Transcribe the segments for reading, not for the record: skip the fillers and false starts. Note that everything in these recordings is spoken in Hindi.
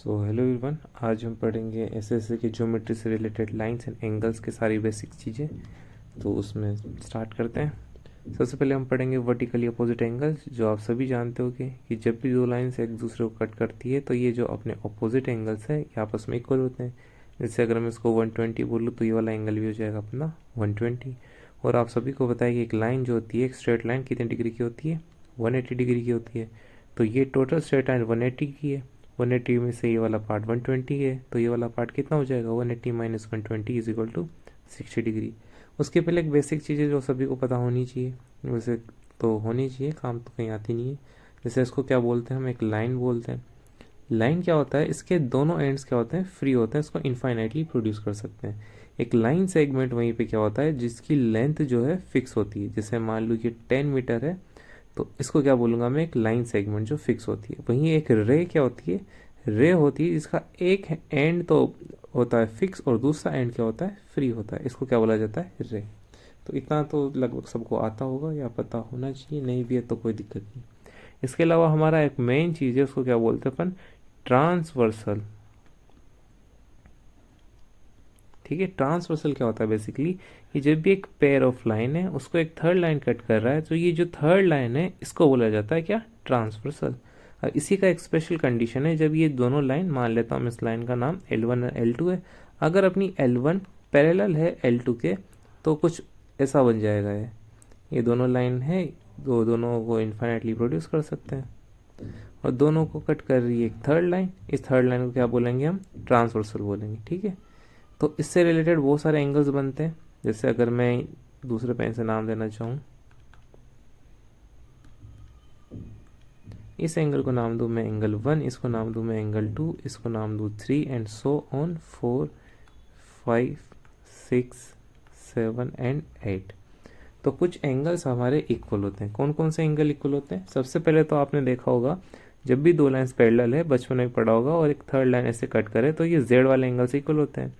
हेलो एवरीवन, आज हम पढ़ेंगे एसएससी की ज्योमेट्री से रिलेटेड लाइंस एंड एंगल्स के सारी बेसिक चीज़ें। तो उसमें स्टार्ट करते हैं। सबसे पहले हम पढ़ेंगे वर्टिकली अपोजिट एंगल्स, जो आप सभी जानते होंगे कि जब भी दो लाइंस एक दूसरे को कट करती है तो ये जो अपने अपोजिट एंगल्स हैं ये आपस में इक्वल होते हैं। जैसे अगर मैं इसको 120 बोलूँ तो ये वाला एंगल भी हो जाएगा अपना 120। और आप सभी को बताया कि एक लाइन जो होती है, एक स्ट्रेट लाइन कितने डिग्री की होती है, 180 डिग्री की होती है। तो ये टोटल स्ट्रेट लाइन 180 की है। 180 में से ये वाला पार्ट 120 है, तो ये वाला पार्ट कितना हो जाएगा, 180 minus 120 is equal to 60 degree. उसके पहले एक बेसिक चीज़ है जो सभी को पता होनी चाहिए, वैसे तो होनी चाहिए, काम तो कहीं आती नहीं है। जैसे इसको क्या बोलते हैं, हम एक लाइन बोलते हैं। लाइन क्या होता है, इसके दोनों एंड्स क्या होते हैं, फ्री होते हैं, इसको इनफाइनाइटली प्रोड्यूस कर सकते हैं। एक लाइन सेगमेंट वहीं पे क्या होता है, जिसकी लेंथ जो है फिक्स होती है। जैसे मान लो ये 10 मीटर है, तो इसको क्या बोलूँगा मैं, एक लाइन सेगमेंट जो फिक्स होती है। वहीं एक रे क्या होती है, रे होती है जिसका एक एंड तो होता है फिक्स और दूसरा एंड क्या होता है, फ्री होता है। इसको क्या बोला जाता है, रे। तो इतना तो लगभग सबको आता होगा या पता होना चाहिए, नहीं भी है तो कोई दिक्कत नहीं। इसके अलावा हमारा एक मेन चीज़ है, उसको क्या बोलते हैं अपन, ट्रांसवर्सल। ठीक है, ट्रांसवर्सल क्या होता है बेसिकली, कि जब भी एक पेयर ऑफ लाइन है उसको एक थर्ड लाइन कट कर रहा है, तो ये जो थर्ड लाइन है इसको बोला जाता है क्या, ट्रांसवर्सल। और इसी का एक स्पेशल कंडीशन है, जब ये दोनों लाइन, मान लेता हूँ इस लाइन का नाम L1 और L2 है, अगर अपनी L1 पैरेलल है L2 के, तो कुछ ऐसा बन जाएगा ये दोनों लाइन है, दोनों को इन्फाइनाइटली प्रोड्यूस कर सकते हैं। और दोनों को कट कर रही है एक थर्ड लाइन, इस थर्ड लाइन को क्या बोलेंगे हम, ट्रांसवर्सल बोलेंगे। ठीक है, तो इससे रिलेटेड बहुत सारे एंगल्स बनते हैं। जैसे अगर मैं दूसरे पेन से नाम देना चाहूँ, इस एंगल को नाम दूँ मैं एंगल 1, इसको नाम दूँ मैं एंगल 2, इसको नाम दूँ 3 एंड सो ऑन 4 5 6 7 एंड 8। तो कुछ एंगल्स हमारे इक्वल होते हैं। कौन कौन से एंगल इक्वल होते हैं, सबसे पहले तो आपने देखा होगा, जब भी दो लाइंस पैरेलल है, बचपन में पढ़ा होगा, और एक थर्ड लाइन ऐसे कट करे तो ये जेड वाले एंगल से इक्वल होते हैं।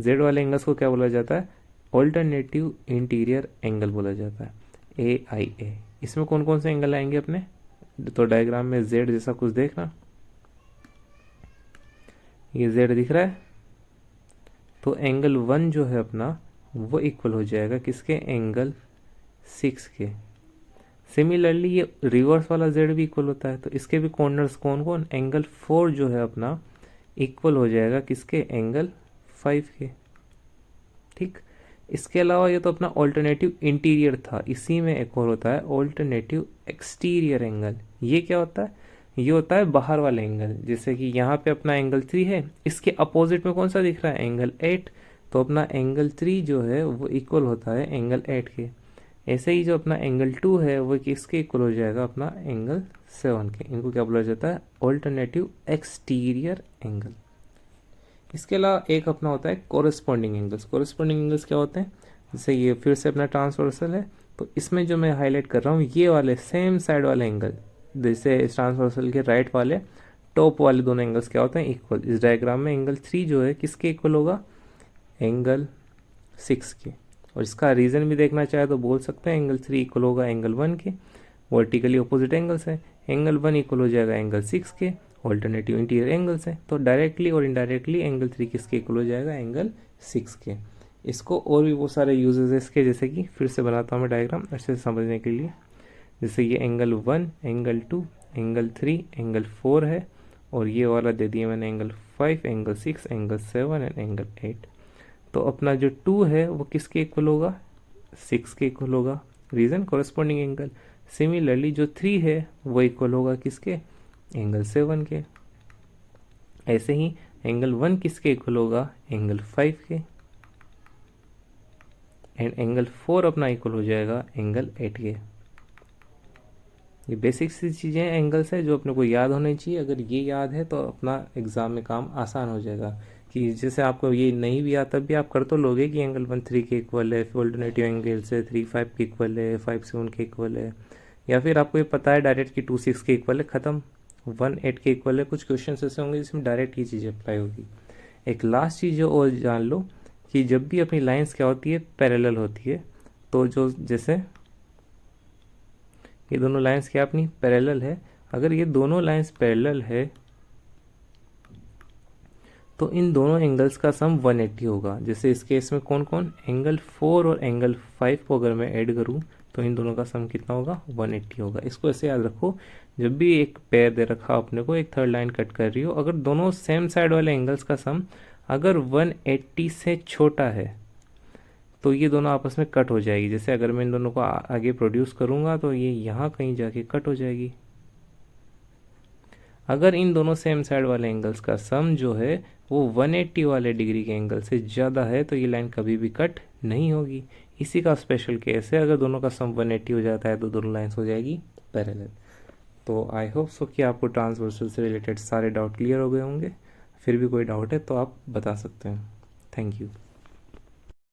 जेड वाले एंगल्स को क्या बोला जाता है, ऑल्टरनेटिव इंटीरियर एंगल बोला जाता है, AIA। इसमें कौन कौन से एंगल आएंगे अपने, तो डायग्राम में जेड जैसा कुछ देखना, ये जेड दिख रहा है, तो एंगल 1 जो है अपना वो इक्वल हो जाएगा किसके, एंगल 6 के। सिमिलरली ये रिवर्स वाला जेड भी इक्वल होता है, तो इसके भी कॉर्नर्स कौन कौन, एंगल 4 जो है अपना इक्वल हो जाएगा किसके, एंगल 5 के। ठीक, इसके अलावा ये तो अपना ऑल्टरनेटिव इंटीरियर था, इसी में एक और होता है ऑल्टरनेटिव एक्सटीरियर एंगल। ये क्या होता है, ये होता है बाहर वाला एंगल। जैसे कि यहाँ पे अपना एंगल 3 है, इसके अपोजिट में कौन सा दिख रहा है, एंगल 8। तो अपना एंगल 3 जो है वो इक्वल होता है एंगल 8 के। ऐसे ही जो अपना एंगल 2 है वो किसके इक्वल हो जाएगा, अपना एंगल 7 के। इनको क्या बोला जाता है, ऑल्टरनेटिव एक्सटीरियर एंगल। इसके अलावा एक अपना होता है कोरिस्पॉन्डिंग एंगल्स। कोरिस्पॉन्डिंग एंगल्स क्या होते हैं, जैसे ये फिर से अपना ट्रांसवर्सल है, तो इसमें जो मैं हाईलाइट कर रहा हूँ ये वाले सेम साइड वाले एंगल, जैसे इस ट्रांसवर्सल के राइट वाले टॉप वाले दोनों एंगल्स क्या होते हैं, इक्वल। इस डायग्राम में एंगल 3 जो है किसके इक्वल होगा, एंगल 6 के। और इसका रीज़न भी देखना चाहे तो बोल सकते हैं एंगल 3 इक्वल होगा एंगल 1 के, वर्टिकली अपोजिट एंगल्स है। एंगल 1 इक्वल हो जाएगा एंगल 6 के, ऑल्टरनेटिव इंटीरियर एंगल्स है। तो डायरेक्टली और इनडायरेक्टली एंगल 3 किसके इक्वल हो जाएगा, एंगल 6 के। इसको और भी बहुत सारे यूजेस है इसके, जैसे कि फिर से बनाता हूँ मैं डायग्राम अच्छे से समझने के लिए। जैसे ये एंगल 1, एंगल 2, एंगल 3, एंगल 4 है, और ये वाला दे दिया मैंने angle 5, angle 6, angle 7 and angle 8। तो अपना जो 2 है वो किसके इक्वल होगा, 6 के इक्वल होगा, रीजन कॉरेस्पॉन्डिंग एंगल। सिमिलरली जो 3 है वो इक्वल होगा किसके, एंगल 7 के। ऐसे ही एंगल 1 किसके इक्वल होगा, एंगल 5 के। एंड एंगल 4 अपना इक्वल हो जाएगा एंगल 8 के। ये बेसिक सी चीज़ें एंगल्स है जो अपने को याद होनी चाहिए। अगर ये याद है तो अपना एग्जाम में काम आसान हो जाएगा। कि जैसे आपको ये नहीं भी आता भी आप कर तो लोगे कि एंगल 1 3 के इक्वल है, ऑल्टरनेटिव एंगल से 3 5 के इक्वल है, 5 7 के इक्वल है, या फिर आपको ये पता है डायरेक्ट कि 2 6 के इक्वल है, ख़त्म। 1 8 के इक्वल है। कुछ क्वेश्चन ऐसे होंगे जिसमें डायरेक्ट ये चीज़ अप्लाई होगी। एक लास्ट चीज़ जो और जान लो कि जब भी अपनी लाइंस क्या होती है, पैरेलल होती है, तो जो जैसे ये दोनों लाइंस क्या अपनी पैरेलल है, अगर ये दोनों लाइंस पैरेलल है तो इन दोनों एंगल्स का सम 180 होगा। जैसे इस केस में कौन कौन, एंगल 4 और एंगल 5 को अगर मैं ऐड करूं तो इन दोनों का सम कितना होगा, 180 होगा। इसको ऐसे याद रखो, जब भी एक पेयर दे रखा अपने को, एक थर्ड लाइन कट कर रही हो, अगर दोनों सेम साइड वाले एंगल्स का सम अगर 180 से छोटा है तो ये दोनों आपस में कट हो जाएगी। जैसे अगर मैं इन दोनों को आगे प्रोड्यूस करूंगा तो ये यहाँ कहीं जाके कट हो जाएगी। अगर इन दोनों सेम साइड वाले एंगल्स का सम जो है वो 180 वाले डिग्री के एंगल से ज़्यादा है तो ये लाइन कभी भी कट नहीं होगी। इसी का स्पेशल केस है, अगर दोनों का सम 180 हो जाता है तो दोनों लाइंस हो जाएगी पैरेलल। तो आई होप सो कि आपको ट्रांसवर्सल से रिलेटेड सारे डाउट क्लियर हो गए होंगे। फिर भी कोई डाउट है तो आप बता सकते हैं। Thank you.